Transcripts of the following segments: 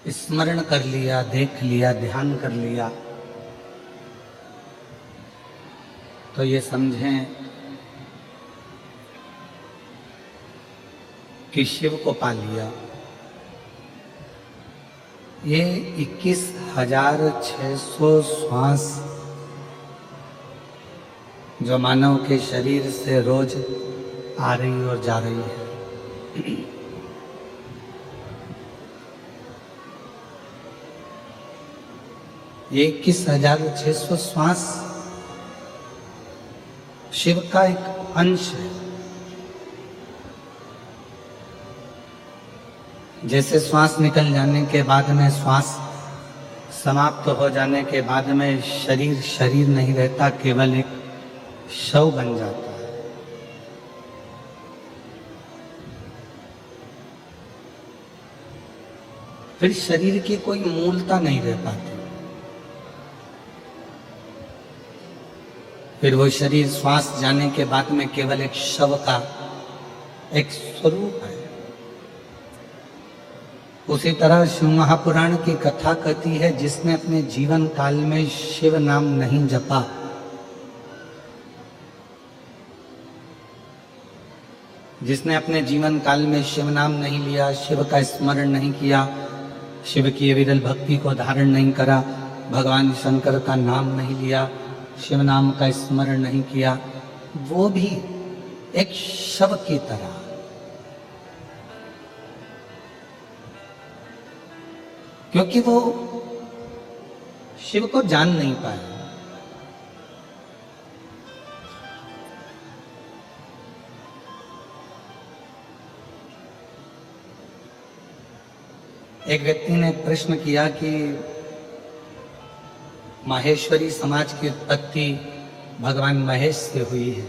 स्मरण कर लिया, देख लिया, ध्यान कर लिया, तो ये समझें कि शिव को पा लिया। ये 21,600 श्वास जो मानव के शरीर से रोज आ रही और जा रही है, ये 21,600 श्वास शिव का एक अंश है। जैसे श्वास निकल जाने के बाद में, श्वास समाप्त हो जाने के बाद में शरीर नहीं रहता, केवल एक शव बन जाता है। फिर शरीर की कोई मूलता नहीं रह पाती। फिर वो शरीर श्वास जाने के बाद में केवल एक शव का एक स्वरूप है। उसी तरह शिव महापुराण की कथा कहती है, जिसने अपने जीवन काल में शिव नाम नहीं जपा, जिसने अपने जीवन काल में शिव नाम नहीं लिया, शिव का स्मरण नहीं किया, शिव की विरल भक्ति को धारण नहीं करा, भगवान शंकर का नाम नहीं लिया, शिव नाम का स्मरण नहीं किया, वो भी एक शव की तरह। क्योंकि वो शिव को जान नहीं पाया। एक व्यक्ति ने प्रश्न किया कि माहेश्वरी समाज की उत्पत्ति भगवान महेश से हुई है,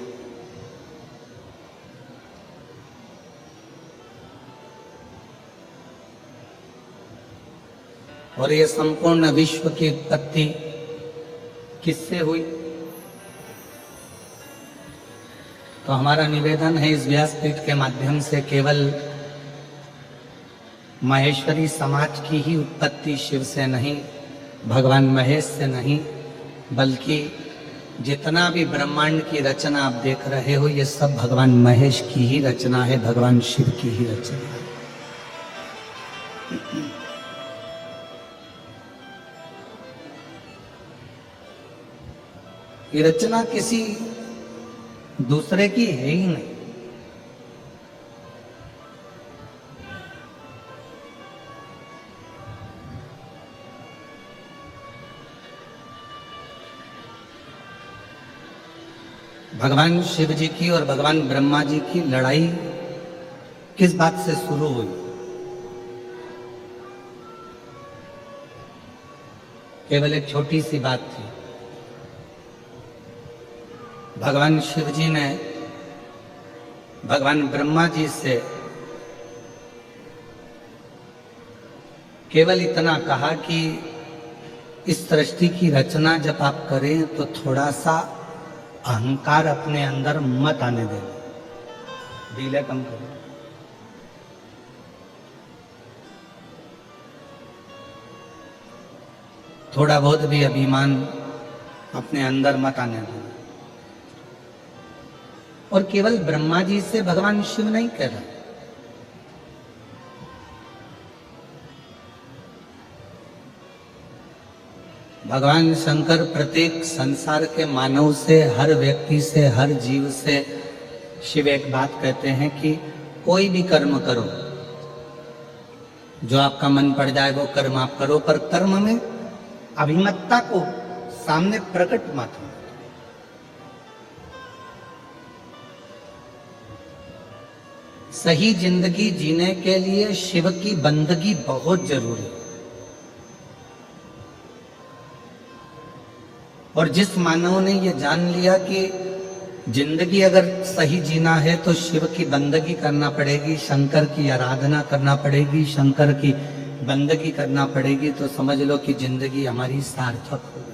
और ये संपूर्ण विश्व की उत्पत्ति किससे हुई? तो हमारा निवेदन है इस व्यासपीठ के माध्यम से, केवल माहेश्वरी समाज की ही उत्पत्ति शिव से नहीं, भगवान महेश से नहीं, बल्कि जितना भी ब्रह्मांड की रचना आप देख रहे हो, ये सब भगवान महेश की ही रचना है, भगवान शिव की ही रचना है। ये रचना किसी दूसरे की है ही नहीं। भगवान शिव जी की और भगवान ब्रह्मा जी की लड़ाई किस बात से शुरू हुई? केवल एक छोटी सी बात थी। भगवान शिव जी ने भगवान ब्रह्मा जी से केवल इतना कहा कि इस सृष्टि की रचना जब आप करें तो थोड़ा सा अहंकार अपने अंदर मत आने देना, ढीले कम करो। थोड़ा बहुत भी अभिमान अपने अंदर मत आने देना। और केवल ब्रह्मा जी से भगवान शिव नहीं कह रहे, भगवान शंकर प्रत्येक संसार के मानव से, हर व्यक्ति से, हर जीव से शिव एक बात कहते हैं कि कोई भी कर्म करो, जो आपका मन पड़ जाए वो कर्म आप करो, पर कर्म में अभिमतता को सामने प्रकट मत हो। सही जिंदगी जीने के लिए शिव की बंदगी बहुत जरूरी है। और जिस मानव ने ये जान लिया कि जिंदगी अगर सही जीना है तो शिव की बंदगी करना पड़ेगी, शंकर की आराधना करना पड़ेगी, शंकर की बंदगी करना पड़ेगी, तो समझ लो कि जिंदगी हमारी सार्थक हो गई।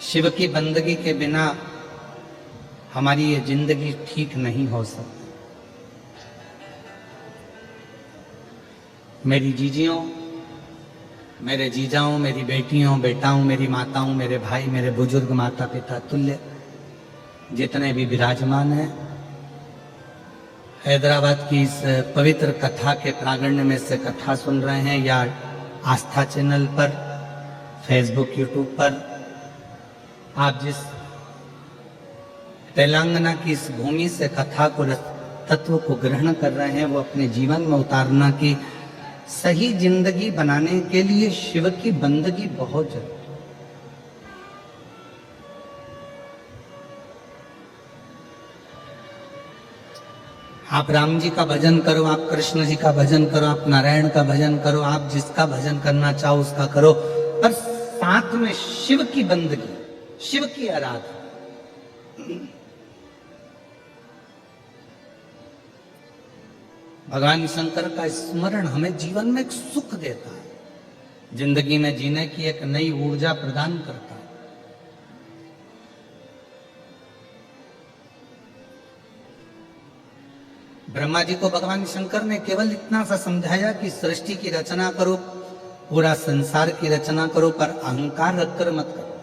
शिव की बंदगी के बिना हमारी ये जिंदगी ठीक नहीं हो सकती। मेरी जीजियों, मेरे जीजाओं, मेरी बेटियों, बेटाओं, मेरी माताओं, मेरे भाई, मेरे बुजुर्ग माता पिता तुल्य जितने भी विराजमान हैं, हैदराबाद की इस पवित्र कथा के प्रांगण में से कथा सुन रहे हैं या आस्था चैनल पर, फेसबुक, यूट्यूब पर, आप जिस तेलंगाना की इस भूमि से कथा को, तत्व को ग्रहण कर रहे हैं, वो अपने जीवन में उतारना की सही जिंदगी बनाने के लिए शिव की बंदगी बहुत जरूरी है। आप राम जी का भजन करो, आप कृष्ण जी का भजन करो, आप नारायण का भजन करो, आप जिसका भजन करना चाहो उसका करो, पर साथ में शिव की बंदगी, शिव की आराधना। भगवान शंकर का स्मरण हमें जीवन में एक सुख देता है, जिंदगी में जीने की एक नई ऊर्जा प्रदान करता है। ब्रह्मा जी को भगवान शंकर ने केवल इतना सा समझाया कि सृष्टि की रचना करो, पूरा संसार की रचना करो, पर अहंकार रखकर मत करो।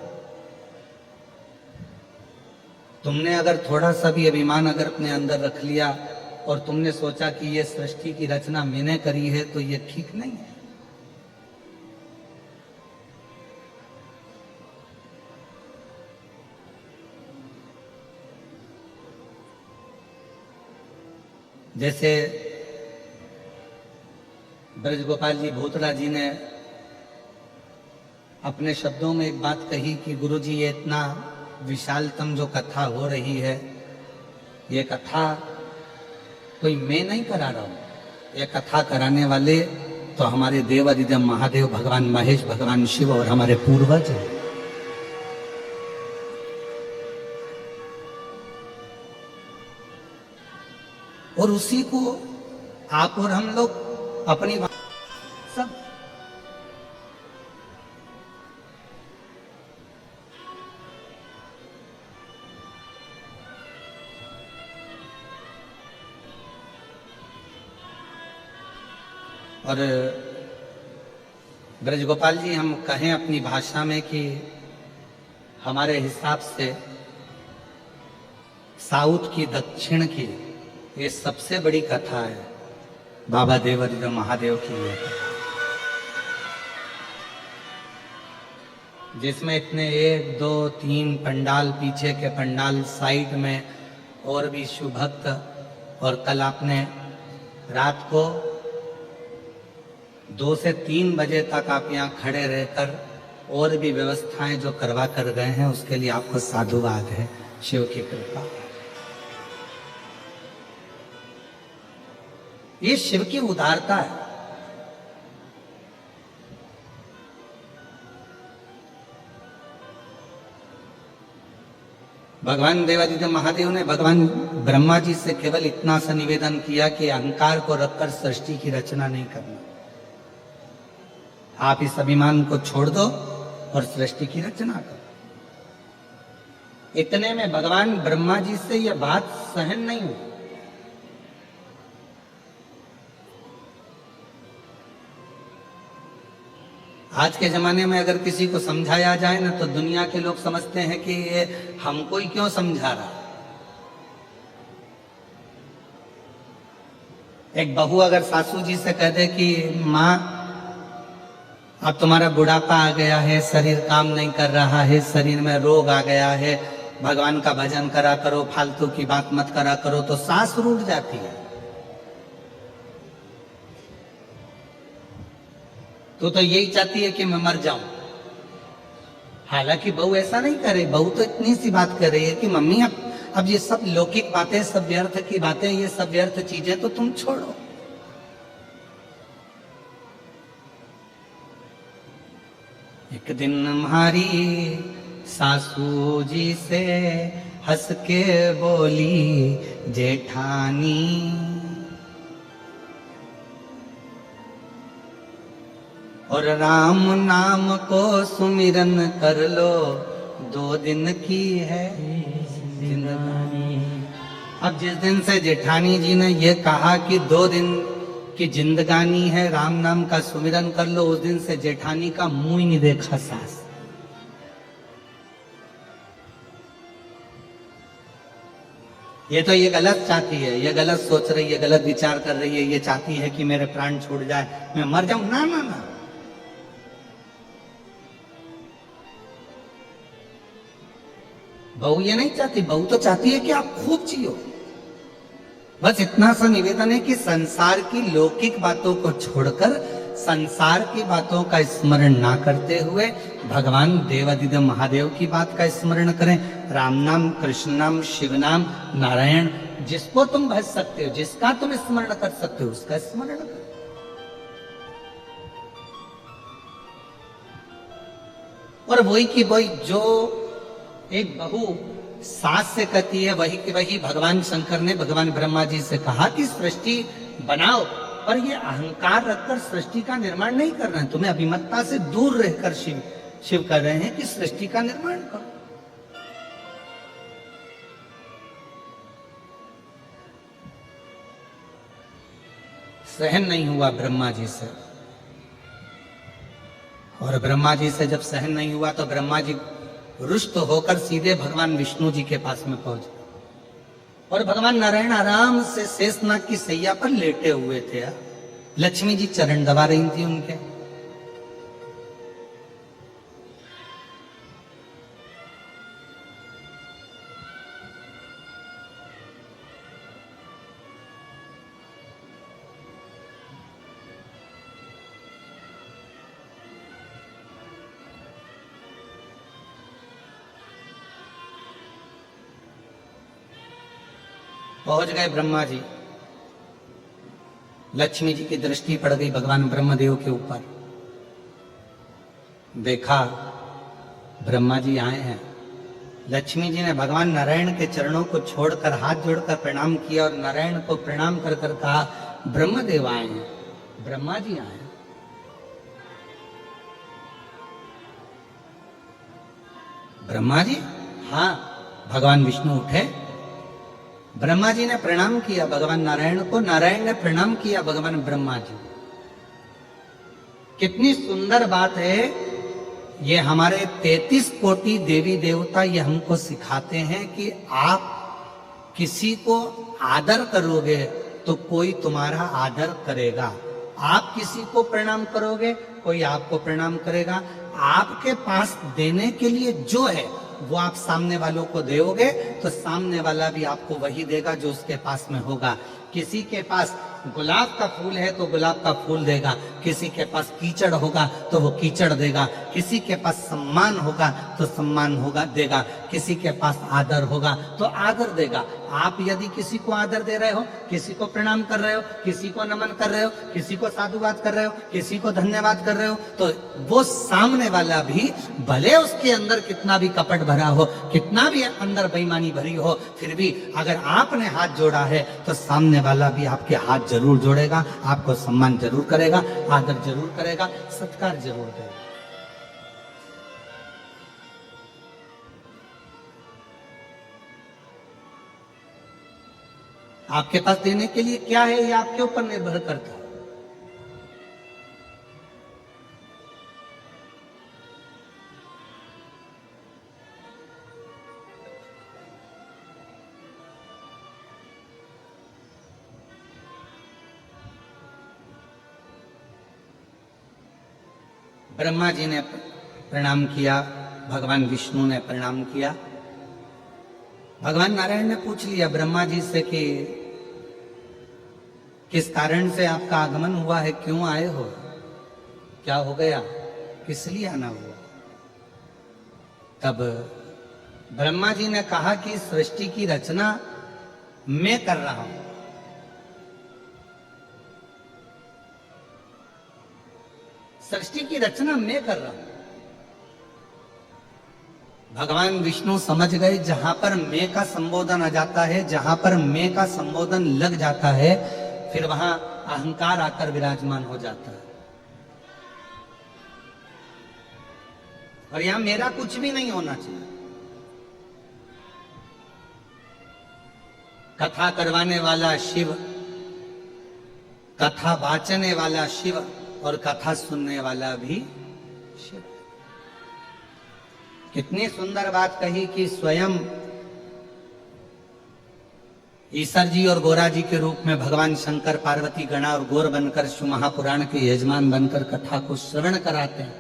तुमने अगर थोड़ा सा भी अभिमान अगर अपने अंदर रख लिया और तुमने सोचा कि ये सृष्टि की रचना मैंने करी है, तो ये ठीक नहीं है। जैसे ब्रजगोपाल जी भूतड़ा जी ने अपने शब्दों में एक बात कही कि गुरुजी, ये इतना विशालतम जो कथा हो रही है, ये कथा कोई मैं नहीं करा रहा हूं, ये कथा कराने वाले तो हमारे देव अधिदेव महादेव, भगवान महेश, भगवान शिव और हमारे पूर्वज हैं। और उसी को आप और हम लोग अपनी सब और ब्रजगोपाल जी, हम कहें अपनी भाषा में कि हमारे हिसाब से साउथ की, दक्षिण की ये सबसे बड़ी कथा है बाबा देवरिद्र महादेव की, ये जिसमें इतने 1, 2, 3 पंडाल, पीछे के पंडाल, साइड में और भी शिव भक्त, और कल आपने रात को 2 से 3 बजे तक आप यहाँ खड़े रहकर और भी व्यवस्थाएं जो करवा कर गए हैं, उसके लिए आपको साधुवाद है, शिव की कृपा। ये शिव की उदारता है। भगवान देवादिदेव महादेव ने भगवान ब्रह्मा जी से केवल इतना सा निवेदन किया कि अहंकार को रखकर सृष्टि की रचना नहीं करना, आप इस अभिमान को छोड़ दो और सृष्टि की रचना करो। इतने में भगवान ब्रह्मा जी से यह बात सहन नहीं हुई। आज के जमाने में अगर किसी को समझाया जाए ना, तो दुनिया के लोग समझते हैं कि ये हमको ही क्यों समझा रहा। एक बहू अगर सासू जी से कह दे कि माँ, अब तुम्हारा बुढ़ापा आ गया है, शरीर काम नहीं कर रहा है, शरीर में रोग आ गया है, भगवान का भजन करा करो, फालतू की बात मत करा करो, तो सास रूठ जाती है। तो यही चाहती है कि मैं मर जाऊं। हालांकि बहू ऐसा नहीं करे, बहू तो इतनी सी बात कर रही है कि मम्मी अब ये सब लौकिक बातें, सब व्यर्थ की बातें, ये सब व्यर्थ चीजें तो तुम छोड़ो। एक दिन हमारी सासू जी से हंस के बोली जेठानी, और राम नाम को सुमिरन कर लो, 2 दिन की है जिंदगानी। अब जिस दिन से जेठानी जी ने ये कहा कि 2 दिन कि जिंदगानी है राम नाम का सुमिरन कर लो, उस दिन से जेठानी का मुंह ही नहीं देखा सास। ये तो ये गलत चाहती है, ये गलत सोच रही है, गलत विचार कर रही है, ये चाहती है कि मेरे प्राण छूट जाए, मैं मर जाऊं। ना ना ना, बहू ये नहीं चाहती, बहू तो चाहती है कि आप खूब जियो। बस इतना सा निवेदन है कि संसार की लौकिक बातों को छोड़कर, संसार की बातों का स्मरण ना करते हुए भगवान देवादिदेव महादेव की बात का स्मरण करें। राम नाम, कृष्ण नाम, शिव नाम, नारायण, जिसको तुम भज सकते हो, जिसका तुम स्मरण कर सकते हो, उसका स्मरण करो। और वही की वही जो एक बहू सास से कहती है, वही की वही भगवान शंकर ने भगवान ब्रह्मा जी से कहा कि सृष्टि बनाओ, और ये अहंकार रखकर सृष्टि का निर्माण नहीं कर रहे हैं। तुम्हें अभिमतता से दूर रहकर शिव कर रहे हैं कि सृष्टि का निर्माण करो। सहन नहीं हुआ ब्रह्मा जी से, और ब्रह्मा जी से जब सहन नहीं हुआ तो ब्रह्मा जी रुष्ट होकर सीधे भगवान विष्णु जी के पास में पहुंचे, और भगवान नारायण आराम से शेषनाग की सैया पर लेटे हुए थे। लक्ष्मी जी चरण दबा रही थी उनके। पहुंच गए ब्रह्मा जी। लक्ष्मी जी की दृष्टि पड़ गई भगवान ब्रह्मदेव के ऊपर। देखा ब्रह्मा जी आए हैं। लक्ष्मी जी ने भगवान नारायण के चरणों को छोड़कर हाथ जोड़कर प्रणाम किया, और नारायण को प्रणाम कर कर कहा, ब्रह्मदेव आए हैं, ब्रह्मा जी आए हैं। ब्रह्मा जी? हाँ। भगवान विष्णु उठे, ब्रह्मा जी ने प्रणाम किया भगवान नारायण को, नारायण ने प्रणाम किया भगवान ब्रह्मा जी। कितनी सुंदर बात है। ये हमारे 33 कोटि देवी देवता ये हमको सिखाते हैं कि आप किसी को आदर करोगे तो कोई तुम्हारा आदर करेगा। आप किसी को प्रणाम करोगे, कोई आपको प्रणाम करेगा। आपके पास देने के लिए जो है वो आप सामने वालों को दोगे तो सामने वाला भी आपको वही देगा जो उसके पास में होगा। किसी के पास गुलाब का फूल है तो गुलाब का फूल देगा, किसी के पास कीचड़ होगा तो वो कीचड़ देगा, किसी के पास सम्मान होगा तो सम्मान होगा देगा, किसी के पास आदर होगा तो आदर देगा। आप यदि किसी को आदर दे रहे हो, किसी को प्रणाम कर रहे हो, किसी को नमन कर रहे हो, किसी को साधुवाद कर रहे हो, किसी को धन्यवाद कर रहे हो, तो वो सामने वाला भी भले उसके अंदर कितना भी कपट भरा हो, कितना भी अंदर बेईमानी भरी हो, फिर भी अगर आपने हाथ जोड़ा है तो सामने वाला भी आपके हाथ जरूर जोड़ेगा, आपको सम्मान जरूर करेगा, आदर जरूर करेगा, सत्कार जरूर देगा। आपके पास देने के लिए क्या है, ये आपके ऊपर निर्भर करता है। ब्रह्मा जी ने प्रणाम किया, भगवान विष्णु ने प्रणाम किया। भगवान नारायण ने पूछ लिया ब्रह्मा जी से कि किस कारण से आपका आगमन हुआ है, क्यों आए हो, क्या हो गया, किस लिए आना हुआ। तब ब्रह्मा जी ने कहा कि सृष्टि की रचना मैं कर रहा हूं। सृष्टि की रचना मैं कर रहा हूं। भगवान विष्णु समझ गए जहां पर मैं का संबोधन आ जाता है, जहां पर मैं का संबोधन लग जाता है, फिर वहां अहंकार आकर विराजमान हो जाता है। और यहां मेरा कुछ भी नहीं होना चाहिए। कथा करवाने वाला शिव कथा वाचने वाला शिव और कथा सुनने वाला भी शिव। कितनी सुंदर बात कही कि स्वयं ईश्वर जी और गोरा जी के रूप में भगवान शंकर पार्वती गणा और गौर बनकर शिव महापुराण के यजमान बनकर कथा को श्रवण कराते हैं,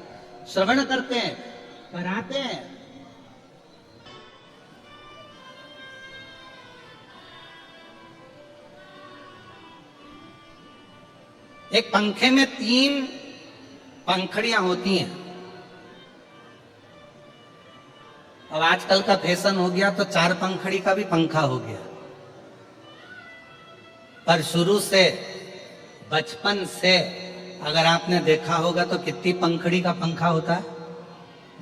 श्रवण करते हैं, कराते हैं। एक पंखे में 3 पंखड़ियां होती हैं। अब आजकल का फैशन हो गया तो 4 पंखड़ी का भी पंखा हो गया, पर शुरू से बचपन से अगर आपने देखा होगा तो कितनी पंखड़ी का पंखा होता है?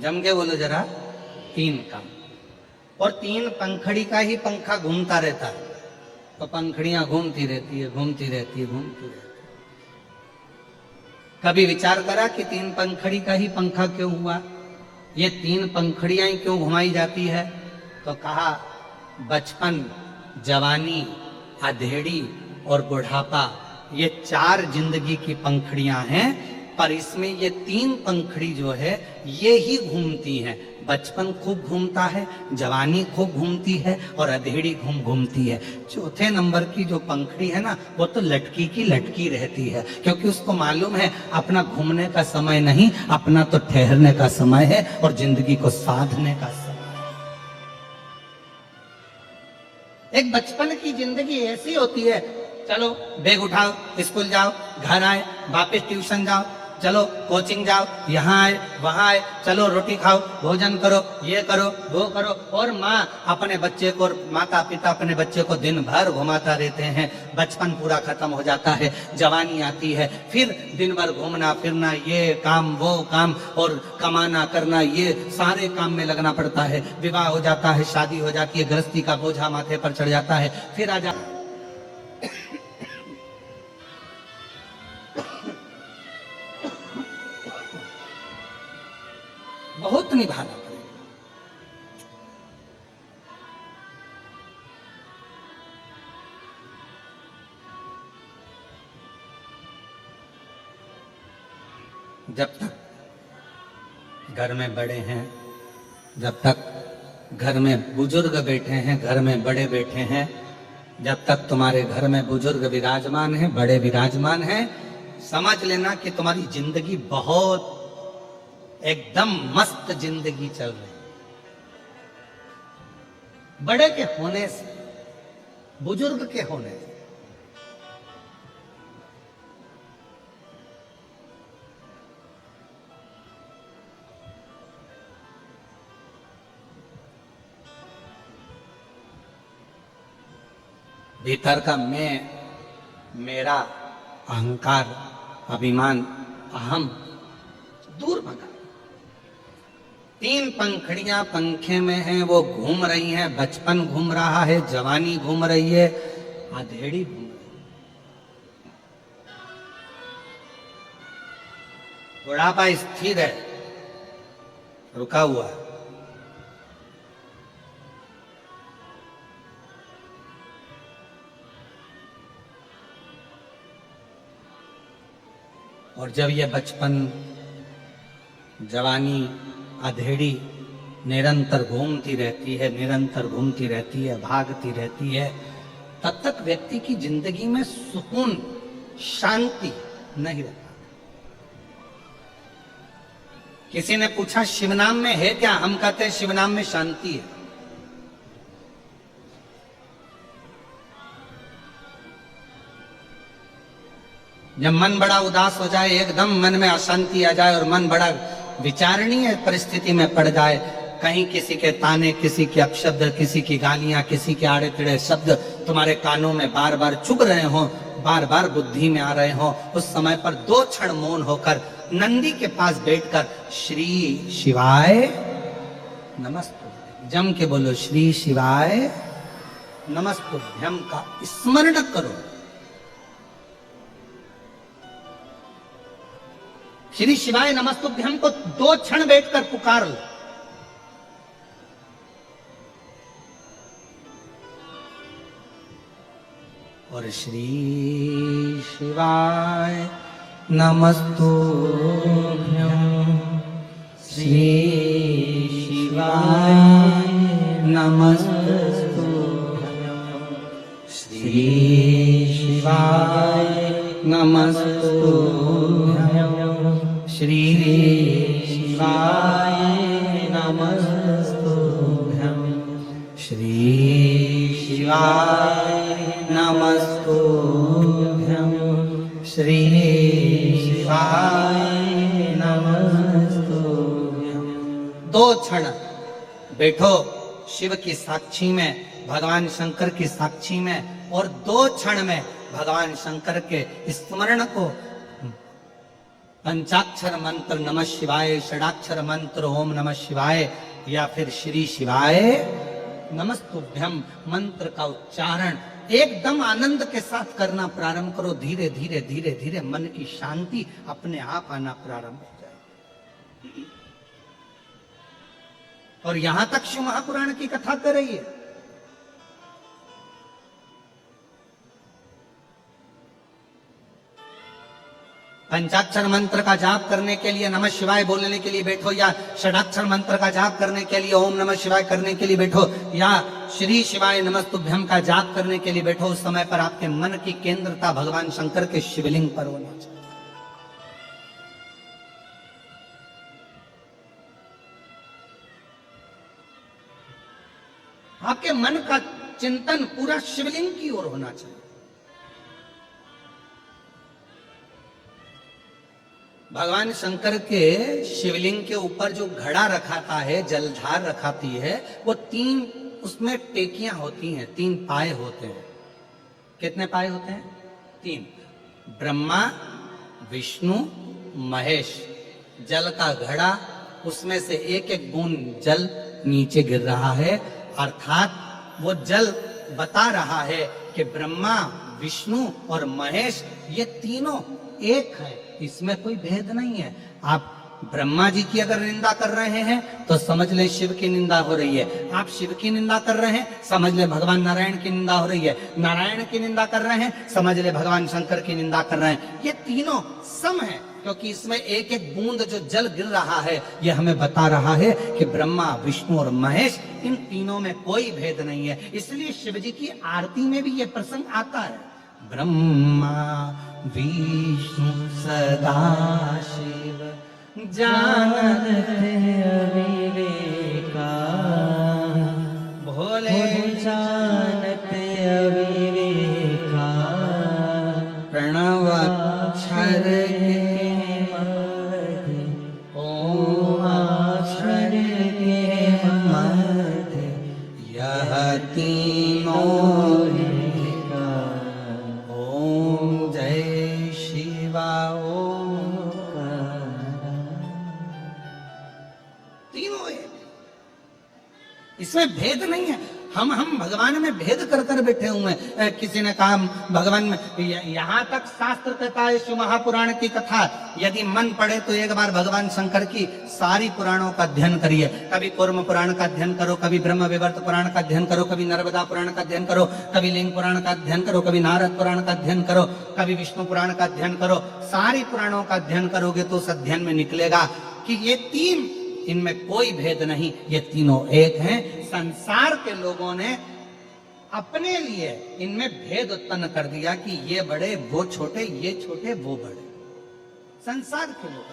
जम के बोलो जरा। 3 का। और 3 पंखड़ी का ही पंखा घूमता रहता है, तो पंखड़ियां घूमती रहती है, घूमती रहती है, घूमती रहती है। कभी विचार करा कि 3 पंखड़ी का ही पंखा क्यों हुआ? ये 3 पंखड़ियां ही क्यों घुमाई जाती है? तो कहा बचपन, जवानी, अधेड़ी और बुढ़ापा, ये 4 जिंदगी की पंखड़ियां हैं, पर इसमें ये 3 पंखड़ी जो है ये ही घूमती हैं। बचपन खूब घूमता है, जवानी खूब घूमती है और अधेड़ी घूमती है। चौथे नंबर की जो पंखड़ी है ना, वो तो लटकी की लटकी रहती है, क्योंकि उसको मालूम है अपना घूमने का समय नहीं, अपना तो ठहरने का समय है और जिंदगी को साधने का समय है। एक बचपन की जिंदगी ऐसी होती है, चलो बैग उठाओ, स्कूल जाओ, घर आए, वापस ट्यूशन जाओ, चलो कोचिंग जाओ, यहाँ आए वहां आए, चलो रोटी खाओ, भोजन करो, ये करो वो करो। और माँ अपने बच्चे को, माता पिता अपने बच्चे को दिन भर घुमाता रहते हैं। बचपन पूरा खत्म हो जाता है, जवानी आती है, फिर दिन भर घूमना फिरना, ये काम वो काम और कमाना करना, ये सारे काम में लगना पड़ता है। विवाह हो जाता है, शादी हो जाती है, गृहस्थी का बोझा माथे पर चढ़ जाता है, फिर आ जा बहुत निभाना पड़ेगा। जब तक घर में बड़े हैं, जब तक घर में बुजुर्ग बैठे हैं, घर में बड़े बैठे हैं, जब तक तुम्हारे घर में बुजुर्ग विराजमान हैं, बड़े विराजमान हैं, समझ लेना कि तुम्हारी जिंदगी बहुत एकदम मस्त जिंदगी चल रही। बड़े के होने से, बुजुर्ग के होने से। भीतर का मैं, मेरा, अहंकार, अभिमान, अहम दूर भगा। 3 पंखड़ियां पंखे में हैं, वो घूम रही हैं। बचपन घूम रहा है, जवानी घूम रही है, अधेड़ी घूम रही है, बुढ़ापा स्थिर है, रुका हुआ है। और जब ये बचपन, जवानी, अधेड़ी निरंतर घूमती रहती है, निरंतर घूमती रहती है, भागती रहती है, तब तक व्यक्ति की जिंदगी में सुकून, शांति नहीं रहता। किसी ने पूछा शिवनाम में है क्या? हम कहते हैं शिवनाम में शांति है। जब मन बड़ा उदास हो जाए, एकदम मन में अशांति आ जाए और मन बड़ा विचारणीय परिस्थिति में पड़ जाए, कहीं किसी के ताने, किसी के अपशब्द, किसी की गालियां, किसी के आड़े तिड़े शब्द तुम्हारे कानों में बार बार चुभ रहे हो, बार बार बुद्धि में आ रहे हो, उस समय पर 2 क्षण मौन होकर नंदी के पास बैठकर श्री शिवाय नमस्तुभ्यम, जम के बोलो श्री शिवाय नमस्तुभ्यम का स्मरण करो। श्री शिवाय नमस्तुभ्यम को 2 क्षण बैठकर पुकार लो। और और श्री शिवाय नमस्तुभ्यं, श्री शिवाय नमस्तुभ्यं, श्री शिवाय नमस्तुभ्यं, श्री शिवाय नमस्तुभ्यं, श्री शिवाय नमस्तुभ्यं, श्री शिवाय नमस्तुभ्यं। दो क्षण बैठो शिव की साक्षी में, भगवान शंकर की साक्षी में, और दो क्षण में भगवान शंकर के स्मरण को पंचाक्षर मंत्र नमः शिवाय, षडाक्षर मंत्र ओम नमः शिवाय या फिर श्री शिवाय नमस्तुभ्यं मंत्र का उच्चारण एकदम आनंद के साथ करना प्रारंभ करो। धीरे धीरे धीरे धीरे मन की शांति अपने आप आना प्रारंभ हो जाए। और यहां तक शिव महापुराण की कथा कर रही है। पंचाक्षर मंत्र का जाप करने के लिए नमः शिवाय बोलने के लिए बैठो, या षडाक्षर मंत्र का जाप करने के लिए ओम नमः शिवाय करने के लिए बैठो, या श्री शिवाय नमस्तुभ्यं का जाप करने के लिए बैठो, उस समय पर आपके मन की केंद्रता भगवान शंकर के शिवलिंग पर होना चाहिए। आपके मन का चिंतन पूरा शिवलिंग की ओर होना चाहिए। भगवान शंकर के शिवलिंग के ऊपर जो घड़ा रखाता है, जलधार रखाती है, वो तीन उसमें टेकियां होती हैं, तीन पाए होते हैं। कितने पाए होते हैं? तीन। ब्रह्मा, विष्णु, महेश। जल का घड़ा, उसमें से एक एक बूंद जल नीचे गिर रहा है, अर्थात वो जल बता रहा है कि ब्रह्मा, विष्णु और महेश ये तीनों एक है, इसमें कोई भेद नहीं है। आप ब्रह्मा जी की अगर निंदा कर रहे हैं तो समझ ले शिव की निंदा हो रही है। आप शिव की निंदा कर रहे हैं, समझ ले भगवान नारायण की निंदा हो रही है। नारायण की निंदा कर रहे हैं, समझ ले भगवान शंकर की निंदा कर रहे हैं। ये तीनों सम है, क्योंकि इसमें एक एक बूंद जो जल गिर रहा है ये हमें बता रहा है कि ब्रह्मा, विष्णु और महेश, इन तीनों में कोई भेद नहीं है। इसलिए शिव जी की आरती में भी ये प्रसंग आता है। ब्रह्मा विष्णु सदा शिव जानत अविवेका, भोले जानत अविवेका, प्रणव अक्षर के मध्य ओम अक्षर के मध्य यह तीनों इसमें भेद नहीं है। हम भगवान में भेद कर कर बैठे हुए हैं। किसी ने कहा भगवान में, यहां तक शास्त्र कहता है शिव महापुराण की कथा यदि मन पड़े तो एक बार भगवान शंकर की सारी पुराणों का अध्ययन करिए। कभी कूर्म पुराण का अध्ययन करो, कभी ब्रह्म विवर्त पुराण का अध्ययन करो, कभी नर्मदा पुराण का अध्ययन करो, कभी लिंग पुराण का अध्ययन करो, कभी नारद पुराण का अध्ययन करो, कभी विष्णु पुराण का अध्ययन करो। सारी पुराणों का अध्ययन करोगे तो उस अध्ययन में निकलेगा कि ये तीन, इनमें कोई भेद नहीं, ये तीनों एक हैं। संसार के लोगों ने अपने लिए इनमें भेद उत्पन्न कर दिया कि ये बड़े वो छोटे, ये छोटे वो बड़े। संसार के लोग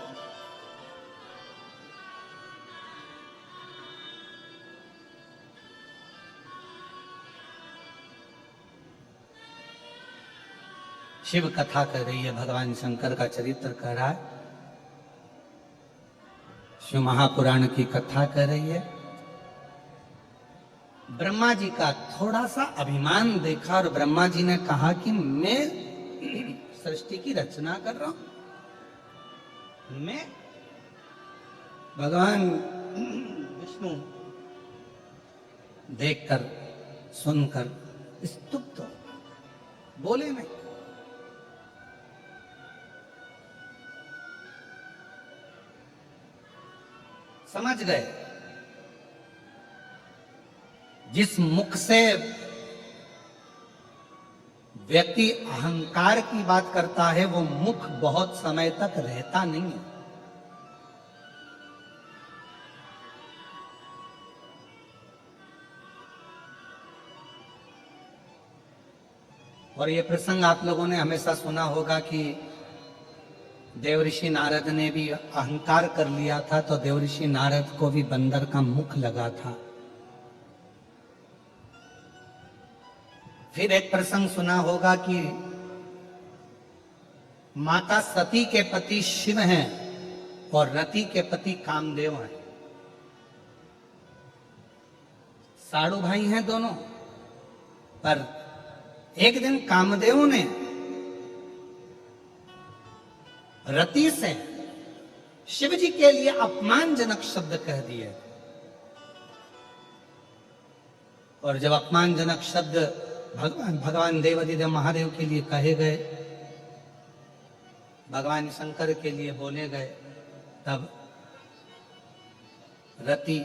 शिव कथा कर रही है, भगवान शंकर का चरित्र कर रहा है, शिव महापुराण की कथा कर रही है। ब्रह्मा जी का थोड़ा सा अभिमान देखा और ब्रह्मा जी ने कहा कि मैं सृष्टि की रचना कर रहा हूं, मैं। भगवान विष्णु देखकर सुनकर स्तुप्त हो, बोले नहीं। समझ गए जिस मुख से व्यक्ति अहंकार की बात करता है वो मुख बहुत समय तक रहता नहीं है। और ये प्रसंग आप लोगों ने हमेशा सुना होगा कि देवऋषि नारद ने भी अहंकार कर लिया था तो देवऋषि नारद को भी बंदर का मुख लगा था। फिर एक प्रसंग सुना होगा कि माता सती के पति शिव हैं और रति के पति कामदेव हैं। साड़ू भाई हैं दोनों। पर एक दिन कामदेव ने रति से शिव जी के लिए अपमानजनक शब्द कह दिए। और जब अपमानजनक शब्द भगवान देवाधिदेव महादेव के लिए कहे गए, भगवान शंकर के लिए बोले गए, तब रति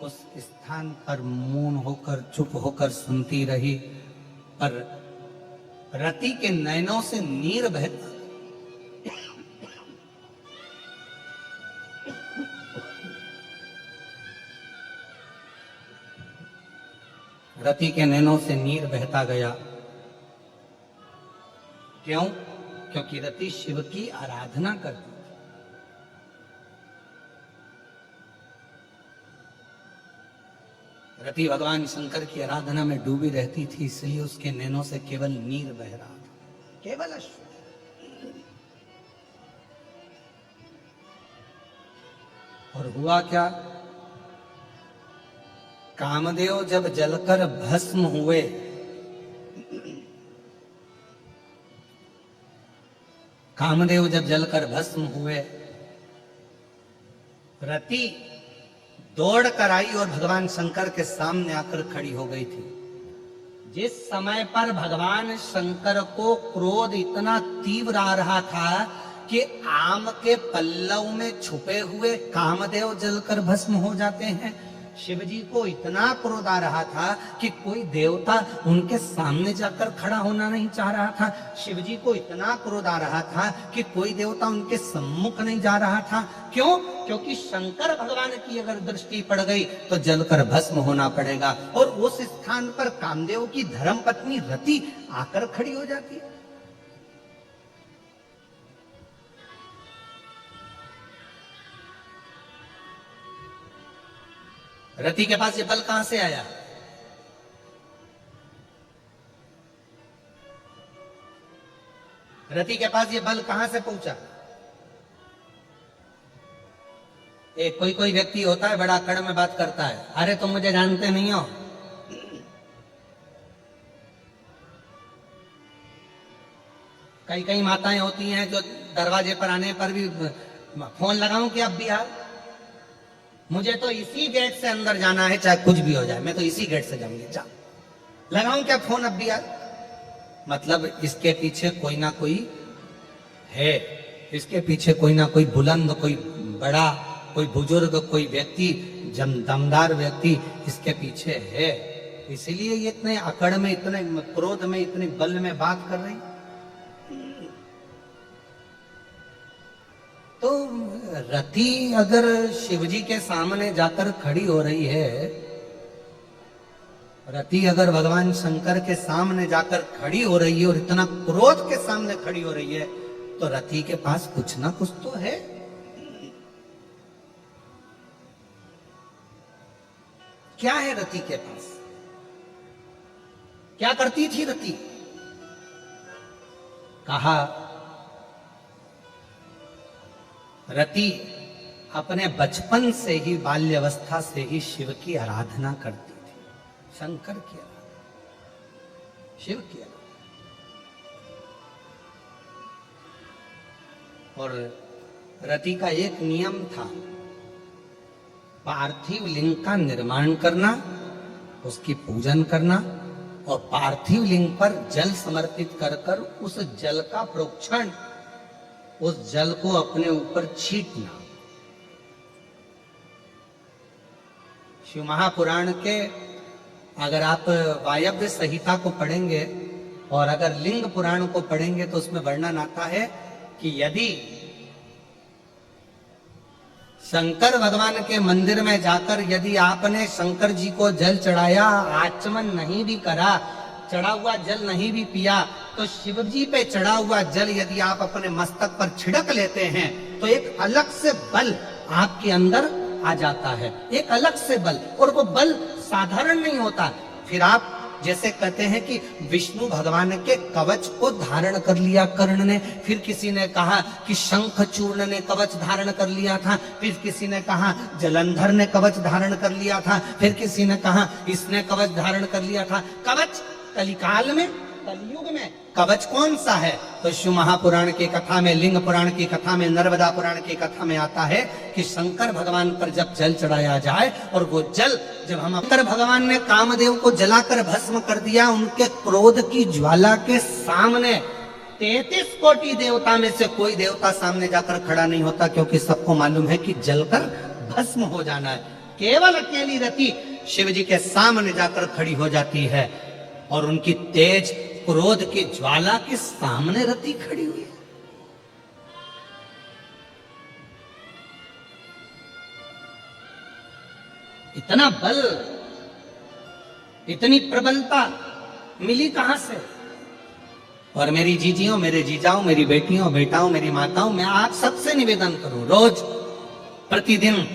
उस स्थान पर मौन होकर चुप होकर सुनती रही। पर रति के नयनों से नीर बहता। रति के नैनों से नीर बहता गया। क्यों? क्योंकि रति शिव की आराधना करती थी। रति भगवान शंकर की आराधना में डूबी रहती थी, इसलिए उसके नैनों से केवल नीर बह रहा था, केवल अश्रु। और हुआ क्या? कामदेव जब जलकर भस्म हुए, कामदेव जब जलकर भस्म हुए, रति दौड़ कर आई और भगवान शंकर के सामने आकर खड़ी हो गई थी। जिस समय पर भगवान शंकर को क्रोध इतना तीव्र आ रहा था कि आम के पल्लव में छुपे हुए कामदेव जलकर भस्म हो जाते हैं, शिवजी को इतना क्रोध आ रहा था कि कोई देवता उनके सामने जाकर खड़ा होना नहीं चाह रहा था। शिवजी को इतना क्रोध आ रहा था कि कोई देवता उनके सम्मुख नहीं जा रहा था। क्यों? क्योंकि शंकर भगवान की अगर दृष्टि पड़ गई तो जलकर भस्म होना पड़ेगा। और उस स्थान पर कामदेव की धर्मपत्नी रति आकर खड़ी हो जाती है। रति के पास ये बल कहां से आया? रति के पास ये बल कहां से पहुंचा? एक कोई व्यक्ति होता है, बड़ा कड़ में बात करता है, अरे तुम मुझे जानते नहीं हो। कई माताएं होती हैं जो दरवाजे पर आने पर भी फोन लगाऊं कि अब भी आ, मुझे तो इसी गेट से अंदर जाना है, चाहे कुछ भी हो जाए, मैं तो इसी गेट से जाऊंगी, जा लगाऊं क्या फोन अब भी यार? मतलब इसके पीछे कोई ना कोई है, इसके पीछे कोई ना कोई बुलंद, कोई बड़ा, कोई बुजुर्ग, कोई व्यक्ति, दमदार व्यक्ति इसके पीछे है। इसीलिए ये इतने अकड़ में, इतने क्रोध में, इतने बल में बात कर रही। तो रति अगर शिवजी के सामने जाकर खड़ी हो रही है, रति अगर भगवान शंकर के सामने जाकर खड़ी हो रही है और इतना क्रोध के सामने खड़ी हो रही है, तो रति के पास कुछ ना कुछ तो है। क्या है रति के पास? क्या करती थी रति? कहा रति अपने बचपन से ही, बाल्यावस्था से ही शिव की आराधना करती थी, शंकर की आराधना, शिव की आराधना। और रति का एक नियम था, पार्थिव लिंग का निर्माण करना, उसकी पूजन करना और पार्थिव लिंग पर जल समर्पित कर कर उस जल का प्रोक्षण, उस जल को अपने ऊपर छींटना। शिव महापुराण के अगर आप वायव्य संहिता को पढ़ेंगे और अगर लिंग पुराण को पढ़ेंगे तो उसमें वर्णन आता है कि यदि शंकर भगवान के मंदिर में जाकर यदि आपने शंकर जी को जल चढ़ाया, आचमन नहीं भी करा, चढ़ा हुआ जल नहीं भी पिया, तो शिव जी पे चढ़ा हुआ जल यदि आप अपने मस्तक पर छिड़क लेते हैं तो एक अलग से बल आपके अंदर आ जाता है, एक अलग से बल, और वो बल साधारण नहीं होता। फिर आप जैसे कहते हैं कि विष्णु भगवान के कवच को धारण कर लिया कर्ण ने, फिर किसी ने कहा कि शंखचूर्ण ने कवच धारण कर लिया था, फिर किसी ने कहा जलंधर ने कवच धारण कर लिया था, फिर किसी ने कहा इसने कवच धारण कर लिया था। कवच कलिकाल में, कलयुग में कवच कौन सा है? तो शिव महापुराण की कथा में, लिंग पुराण की कथा में, नर्मदा पुराण की कथा में आता है कि शंकर भगवान पर जब जल चढ़ाया जाए और वो जल जब हम शंकर भगवान ने कामदेव को जलाकर भस्म कर दिया, उनके क्रोध की ज्वाला के सामने 33 कोटि देवता में से कोई देवता सामने जाकर खड़ा नहीं होता, क्योंकि सबको मालूम है कि जलकर भस्म हो जाना है। केवल अकेली रति शिव जी के सामने जाकर खड़ी हो जाती है और उनकी तेज क्रोध की ज्वाला के सामने रति खड़ी हुई है। इतना बल, इतनी प्रबलता मिली कहां से? और मेरी जीजियों, मेरे जीजाओं, मेरी बेटियों, बेटाओं, मेरी माताओं, मैं आप सबसे निवेदन करूं, रोज प्रतिदिन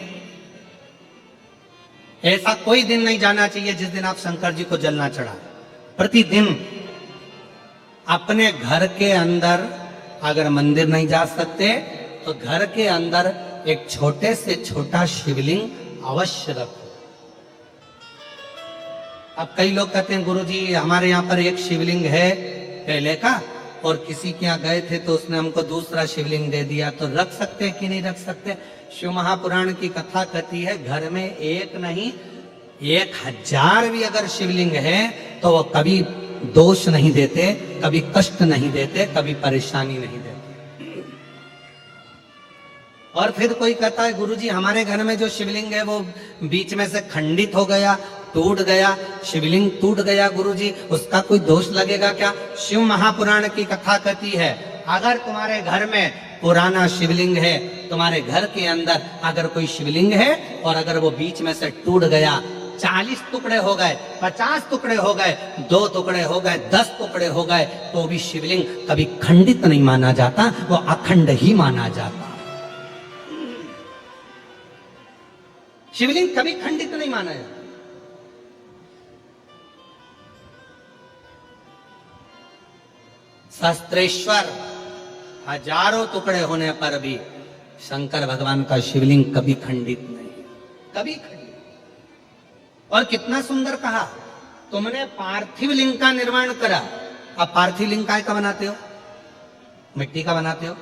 ऐसा कोई दिन नहीं जाना चाहिए जिस दिन आप शंकर जी को जल ना चढ़ाएं। प्रतिदिन अपने घर के अंदर, अगर मंदिर नहीं जा सकते तो घर के अंदर एक छोटे से छोटा शिवलिंग अवश्य रखो। अब कई लोग कहते हैं गुरुजी हमारे यहाँ पर एक शिवलिंग है पहले का, और किसी के यहाँ गए थे तो उसने हमको दूसरा शिवलिंग दे दिया, तो रख सकते कि नहीं रख सकते? शिव महापुराण की कथा कहती है घर में एक नहीं 1000 भी अगर शिवलिंग है तो वो कभी दोष नहीं देते, कभी कष्ट नहीं देते, कभी परेशानी नहीं देते। और फिर कोई कहता है गुरुजी हमारे घर में जो शिवलिंग है वो बीच में से खंडित हो गया, टूट गया, शिवलिंग टूट गया गुरुजी, उसका कोई दोष लगेगा क्या? शिव महापुराण की कथा कहती है अगर तुम्हारे घर में पुराना शिवलिंग है, तुम्हारे घर के अंदर अगर कोई शिवलिंग है और अगर वो बीच में से टूट गया, 40 टुकड़े हो गए, 50 टुकड़े हो गए, 2 टुकड़े हो गए, 10 टुकड़े हो गए, तो भी शिवलिंग कभी खंडित नहीं माना जाता, वो अखंड ही माना जाता। शिवलिंग कभी खंडित नहीं माना जाता। सहस्त्रेश्वर हजारों टुकड़े होने पर भी शंकर भगवान का शिवलिंग कभी खंडित नहीं, कभी खंडित। और कितना सुंदर कहा, तुमने पार्थिव लिंग का निर्माण करा। अब पार्थिव लिंग काय का बनाते हो? मिट्टी का बनाते हो,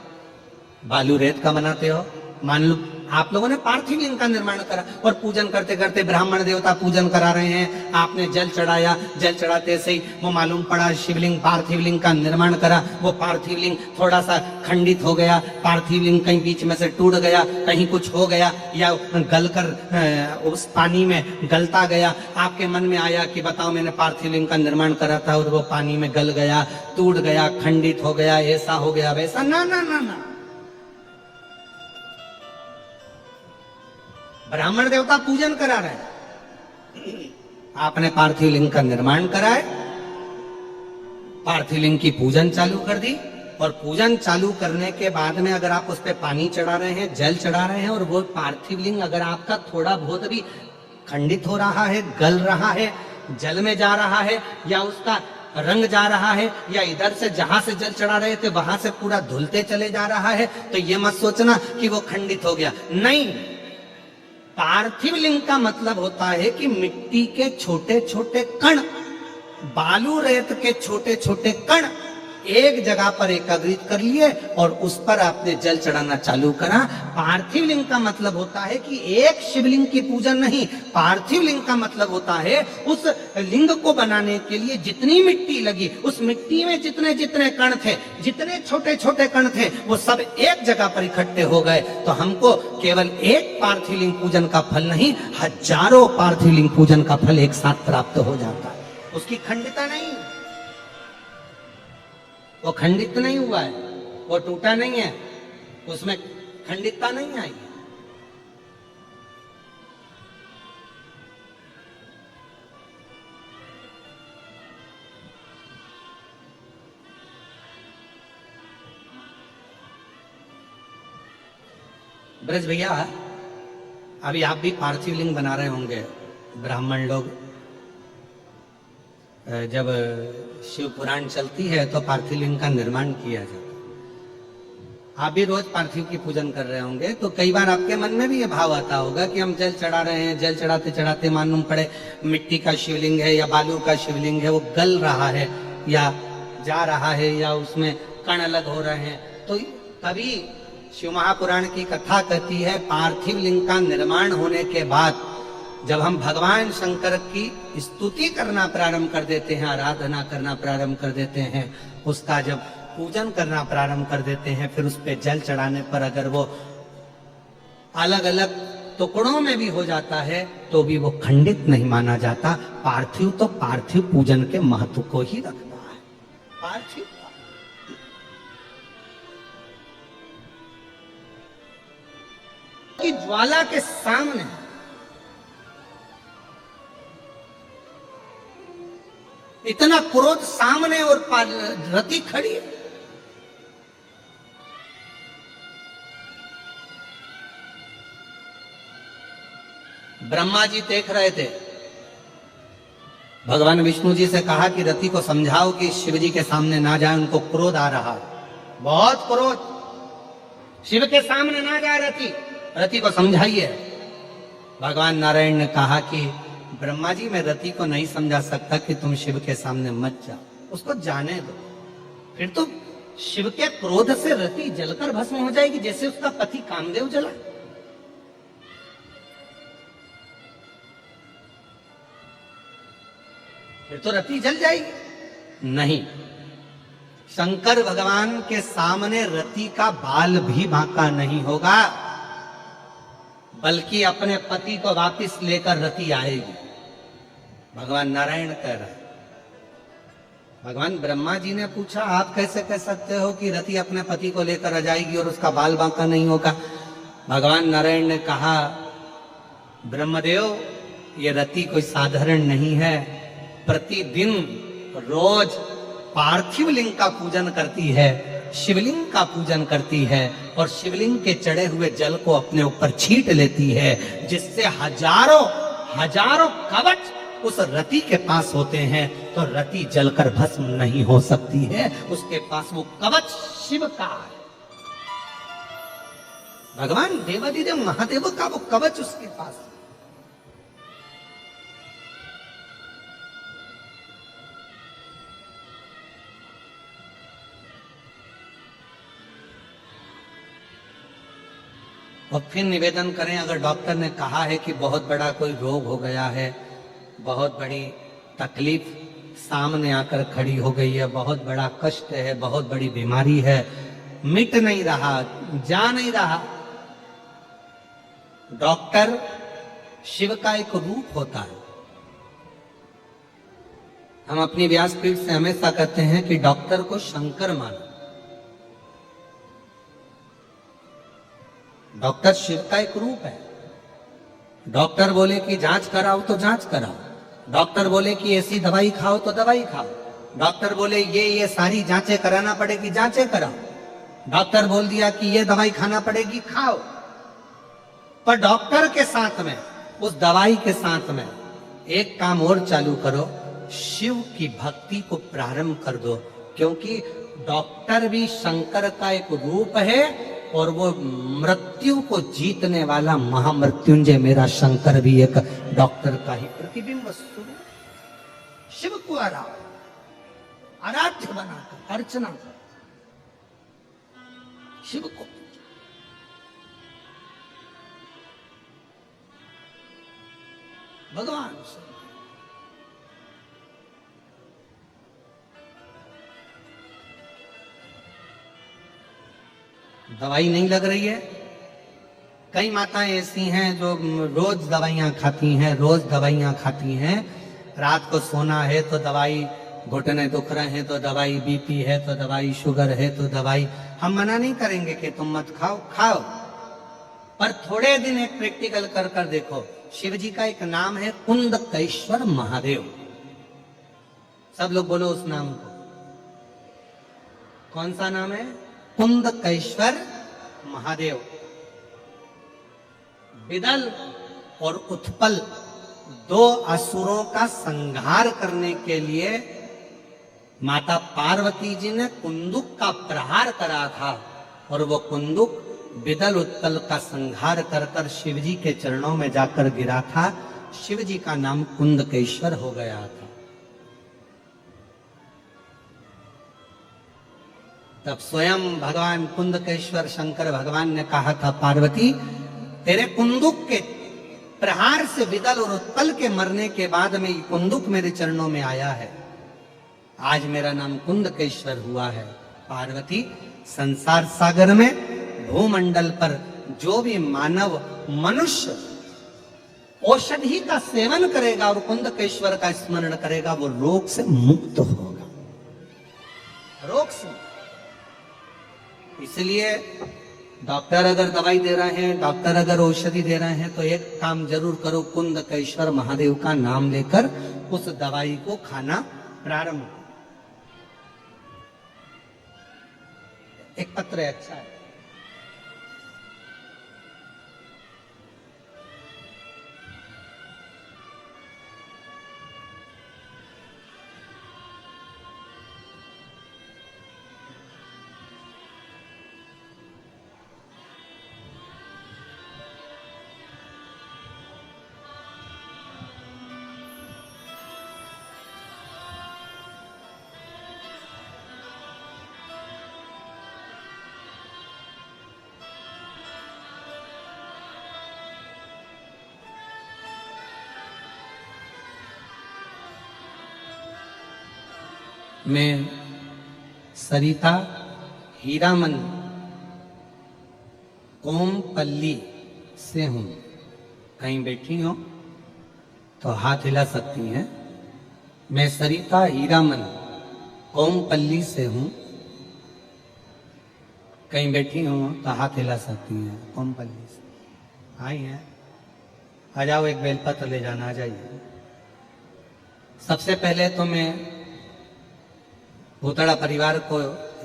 बालू रेत का बनाते हो। मान लो आप लोगों ने पार्थिव लिंग का निर्माण करा और पूजन करते करते ब्राह्मण देवता पूजन करा रहे हैं, आपने जल चढ़ाया, जल चढ़ाते से ही वो मालूम पड़ा शिवलिंग, पार्थिव लिंग का निर्माण करा, वो पार्थिव लिंग थोड़ा सा खंडित हो गया, पार्थिव लिंग कहीं बीच में से टूट गया, कहीं कुछ हो गया या गलकर उस पानी में गलता गया। आपके मन में आया कि बताओ मैंने पार्थिव लिंग का निर्माण करा था और वो पानी में गल गया, टूट गया, खंडित हो गया, ऐसा हो गया वैसा, ना ना ना ना। ब्राह्मण देवता पूजन करा रहे, आपने पार्थिव लिंग का निर्माण कराए, पार्थिव लिंग की पूजन चालू कर दी, और पूजन चालू करने के बाद में अगर आप उस पर पानी चढ़ा रहे हैं, जल चढ़ा रहे हैं, और वो पार्थिव लिंग अगर आपका थोड़ा बहुत भी खंडित हो रहा है, गल रहा है, जल में जा रहा है, या उसका रंग जा रहा है, या इधर से जहां से जल चढ़ा रहे थे वहां से पूरा धुलते चले जा रहा है, तो ये मत सोचना कि वो खंडित हो गया। नहीं, पार्थिव लिंग का मतलब होता है कि मिट्टी के छोटे छोटे कण, बालू रेत के छोटे छोटे कण एक जगह पर एकत्रित कर लिए और उस पर आपने जल चढ़ाना चालू करा। पार्थिव लिंग का मतलब होता है कि एक शिवलिंग की पूजन नहीं, पार्थिव लिंग का मतलब होता है उस लिंग को बनाने के लिए जितनी मिट्टी लगी, उस मिट्टी में जितने जितने कण थे, जितने छोटे छोटे कण थे, वो सब एक जगह पर इकट्ठे हो गए। तो हमको केवल एक पार्थिव लिंग पूजन का फल नहीं, हजारों पार्थिव लिंग पूजन का फल एक साथ प्राप्त हो जाता है, उसकी खंडिता नहीं। वो खंडित नहीं हुआ है, वो टूटा नहीं है, उसमें खंडितता नहीं आई। ब्रज भैया, अभी आप भी पार्थिव लिंग बना रहे होंगे। ब्राह्मण लोग जब शिव पुराण चलती है तो पार्थिव लिंग का निर्माण किया जाता है। आप भी रोज पार्थिव की पूजन कर रहे होंगे, तो कई बार आपके मन में भी ये भाव आता होगा कि हम जल चढ़ा रहे हैं, जल चढ़ाते चढ़ाते मालूम पड़े मिट्टी का शिवलिंग है या बालू का शिवलिंग है, वो गल रहा है या जा रहा है या उसमें कण अलग हो रहे हैं। तो कभी शिव महापुराण की कथा कहती है पार्थिव लिंग का निर्माण होने के बाद जब हम भगवान शंकर की स्तुति करना प्रारंभ कर देते हैं, आराधना करना प्रारंभ कर देते हैं, उसका जब पूजन करना प्रारंभ कर देते हैं, फिर उस पे जल चढ़ाने पर अगर वो अलग अलग टुकड़ों में भी हो जाता है तो भी वो खंडित नहीं माना जाता। पार्थिव तो पार्थिव पूजन के महत्व को ही रखता है। पार्थिव की ज्वाला के सामने इतना क्रोध सामने और रति खड़ी है। ब्रह्मा जी देख रहे थे, भगवान विष्णु जी से कहा कि रति को समझाओ कि शिव जी के सामने ना जाए, उनको क्रोध आ रहा है, बहुत क्रोध, शिव के सामने ना जाए रति को समझाइए। भगवान नारायण ने कहा कि ब्रह्मा जी मैं रति को नहीं समझा सकता कि तुम शिव के सामने मत जाओ, उसको जाने दो, फिर तो शिव के क्रोध से रति जलकर भस्म हो जाएगी जैसे उसका पति कामदेव जला। फिर तो रति जल जाएगी। नहीं, शंकर भगवान के सामने रति का बाल भी बांका नहीं होगा, बल्कि अपने पति को वापस लेकर रति आएगी। भगवान नारायण कह रहे हैं। भगवान ब्रह्मा जी ने पूछा आप कैसे कह सकते हो कि रति अपने पति को लेकर आ जाएगी और उसका बाल बांका नहीं होगा। भगवान नारायण ने कहा ब्रह्मदेव ये रति कोई साधारण नहीं है, प्रतिदिन रोज पार्थिव लिंग का पूजन करती है, शिवलिंग का पूजन करती है और शिवलिंग के चढ़े हुए जल को अपने ऊपर छींट लेती है, जिससे हजारों हजारों कवच उस रति के पास होते हैं, तो रति जलकर भस्म नहीं हो सकती है। उसके पास वो कवच शिव का है, भगवान देवादिदेव महादेव का वो कवच उसके पास। और फिर निवेदन करें, अगर डॉक्टर ने कहा है कि बहुत बड़ा कोई रोग हो गया है, बहुत बड़ी तकलीफ सामने आकर खड़ी हो गई है, बहुत बड़ा कष्ट है, बहुत बड़ी बीमारी है, मिट नहीं रहा, जा नहीं रहा, डॉक्टर शिव का एक रूप होता है। हम अपनी व्यासपीठ से हमेशा कहते हैं कि डॉक्टर को शंकर मानो। डॉक्टर शिव का एक रूप है। डॉक्टर बोले कि जांच कराओ तो जांच कराओ, डॉक्टर बोले कि ऐसी दवाई खाओ तो दवाई खाओ, डॉक्टर बोले ये सारी जांचें कराना पड़ेगी, जांचें कराओ, डॉक्टर बोल दिया कि ये दवाई खाना पड़ेगी, खाओ। पर डॉक्टर के साथ में, उस दवाई के साथ में एक काम और चालू करो, शिव की भक्ति को प्रारंभ कर दो, क्योंकि डॉक्टर भी शंकर का एक रूप है और वो मृत्यु को जीतने वाला महामृत्युंजय मेरा शंकर भी एक डॉक्टर का ही प्रतिबिंब स्वरूप। शिव को आराध्य बनाकर अर्चना कर, शिव को भगवान से दवाई नहीं लग रही है। कई माताएं ऐसी हैं जो रोज दवाइयां खाती हैं, रोज दवाइयां खाती हैं। रात को सोना है तो दवाई घुटने दुख रहे हैं तो दवाई, बीपी है तो दवाई, शुगर है तो दवाई। हम मना नहीं करेंगे कि तुम मत खाओ, खाओ, पर थोड़े दिन एक प्रैक्टिकल कर कर देखो। शिव जी का एक नाम है कुंदकेश्वर महादेव। सब लोग बोलो उस नाम को। कौन सा नाम है? कुंदकेश्वर महादेव। विदल और उत्पल दो असुरों का संहार करने के लिए माता पार्वती जी ने कुंदुक का प्रहार करा था, और वो कुंदुक विदल उत्पल का संहार कर कर शिव जी के चरणों में जाकर गिरा था। शिव जी का नाम कुंदकेश्वर हो गया था। तब स्वयं भगवान कुंदकेश्वर शंकर भगवान ने कहा था, पार्वती तेरे कुंदुक के प्रहार से विदल और उत्पल के मरने के बाद में कुंदुक मेरे चरणों में आया है, आज मेरा नाम कुंदकेश्वर हुआ है। पार्वती, संसार सागर में भूमंडल पर जो भी मानव मनुष्य औषधि का सेवन करेगा और कुंदकेश्वर का स्मरण करेगा, वो रोग से मुक्त होगा, रोग से। इसलिए डॉक्टर अगर दवाई दे रहे हैं, डॉक्टर अगर औषधि दे रहे हैं, तो एक काम जरूर करो, कुंदकेश्वर महादेव का नाम लेकर उस दवाई को खाना प्रारंभ करो। एक पत्र है, अच्छा है। मैं सरिता हीरामन कोमपल्ली से हूं। कहीं बैठी हो तो हाथ हिला सकती हैं। मैं सरिता हीरामन कोमपल्ली से हूं। कहीं बैठी हो तो हाथ हिला सकती हैं। कोमपल्ली से आई हैं, आ जाओ, एक बेलपत्र ले जाना, आ जाइए। सबसे पहले तो मैं भूतड़ा परिवार को,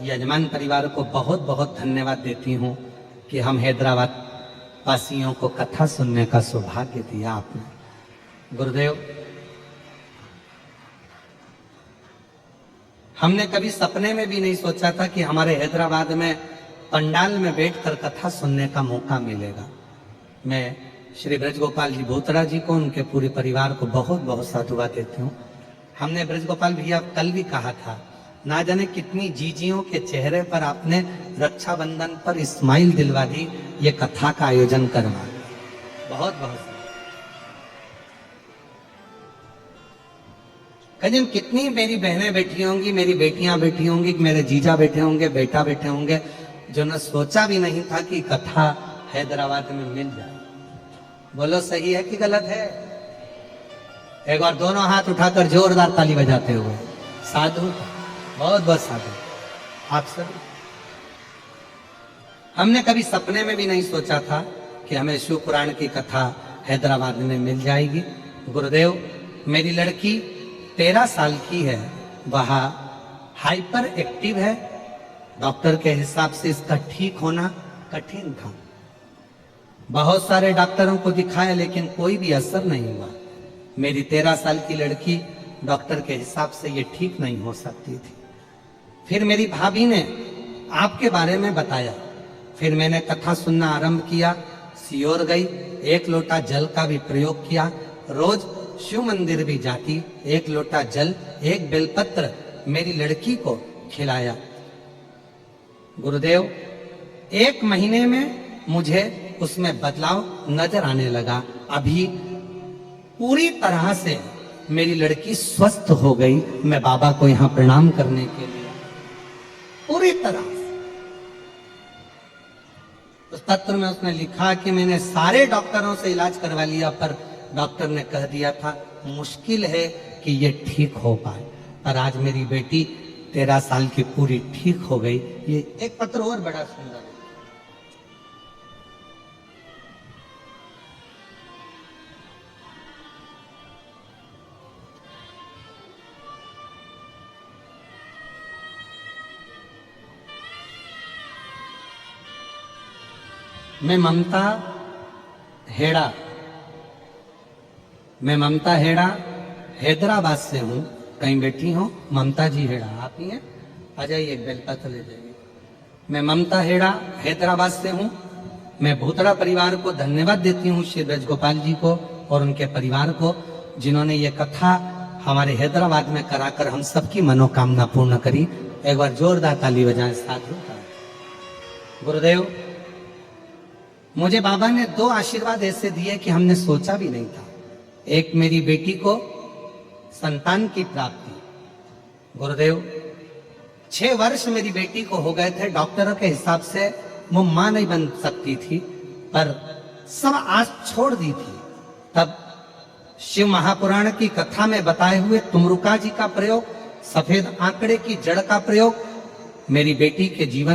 यजमान परिवार को बहुत बहुत धन्यवाद देती हूँ कि हम हैदराबाद वासियों को कथा सुनने का सौभाग्य दिया आपने। गुरुदेव, हमने कभी सपने में भी नहीं सोचा था कि हमारे हैदराबाद में पंडाल में बैठकर कथा सुनने का मौका मिलेगा। मैं श्री ब्रजगोपाल जी भूतड़ा जी को, उनके पूरे परिवार को बहुत बहुत साधुवाद देती हूँ। हमने ब्रजगोपाल भैया कल भी कहा था, ना जाने कितनी जीजियों के चेहरे पर आपने रक्षाबंधन पर इस्माइल दिलवा दी ये कथा का आयोजन करवा। बहुत बहुत कजन, कितनी मेरी बहनें बैठी होंगी, मेरी बेटियां बैठी होंगी, मेरे जीजा बैठे होंगे, बेटा बैठे होंगे, जो ने सोचा भी नहीं था कि कथा हैदराबाद में मिल जाए। बोलो सही है कि गलत है? एक बार दोनों हाथ उठाकर जोरदार ताली बजाते हुए साधु, बहुत बहुत साधु आप सब। हमने कभी सपने में भी नहीं सोचा था कि हमें शिव पुराण की कथा हैदराबाद में मिल जाएगी। गुरुदेव, मेरी लड़की 13 साल की है, वह हाइपर एक्टिव है। डॉक्टर के हिसाब से इसका ठीक होना कठिन था। बहुत सारे डॉक्टरों को दिखाया लेकिन कोई भी असर नहीं हुआ। मेरी 13 साल की लड़की डॉक्टर के हिसाब से ये ठीक नहीं हो सकती थी। फिर मेरी भाभी ने आपके बारे में बताया, फिर मैंने कथा सुनना आरंभ किया, सियोर गई, 1 लोटा जल का भी प्रयोग किया, रोज शिव मंदिर भी जाती, 1 लोटा जल, 1 बेलपत्र मेरी लड़की को खिलाया। गुरुदेव, 1 महीने में मुझे उसमें बदलाव नजर आने लगा। अभी पूरी तरह से मेरी लड़की स्वस्थ हो गई। मैं बाबा को यहाँ प्रणाम करने के लिए पूरी तरह से, उस पत्र में उसने लिखा कि मैंने सारे डॉक्टरों से इलाज करवा लिया, पर डॉक्टर ने कह दिया था मुश्किल है कि ये ठीक हो पाए। पर आज मेरी बेटी 13 साल की पूरी ठीक हो गई। ये एक पत्र और बड़ा सुंदर है। मैं ममता हेड़ा हैदराबाद से हूं। कहीं बैठी हो ममता जी हेड़ा, आप ही हैं? आ जाइए, बेलपत्र ले जाइए। मैं ममता हेड़ा हैदराबाद से हूं। मैं भूतड़ा परिवार को धन्यवाद देती हूँ, श्री ब्रजगोपाल जी को और उनके परिवार को, जिन्होंने ये कथा हमारे हैदराबाद में कराकर हम सबकी मनोकामना पूर्ण करी। एक बार जोरदार ताली बजाएं साधु का। गुरुदेव, मुझे बाबा ने 2 आशीर्वाद ऐसे दिए कि हमने सोचा भी नहीं था। एक, मेरी बेटी को संतान की प्राप्ति। गुरुदेव, 6 वर्ष मेरी बेटी को हो गए थे। डॉक्टरों के हिसाब से वो मां नहीं बन सकती थी, पर सब आस छोड़ दी थी। तब शिव महापुराण की कथा में बताए हुए तुमरुका जी का प्रयोग, सफेद आंकड़े की जड़ का प्रयोग मेरी बेटी के जीवन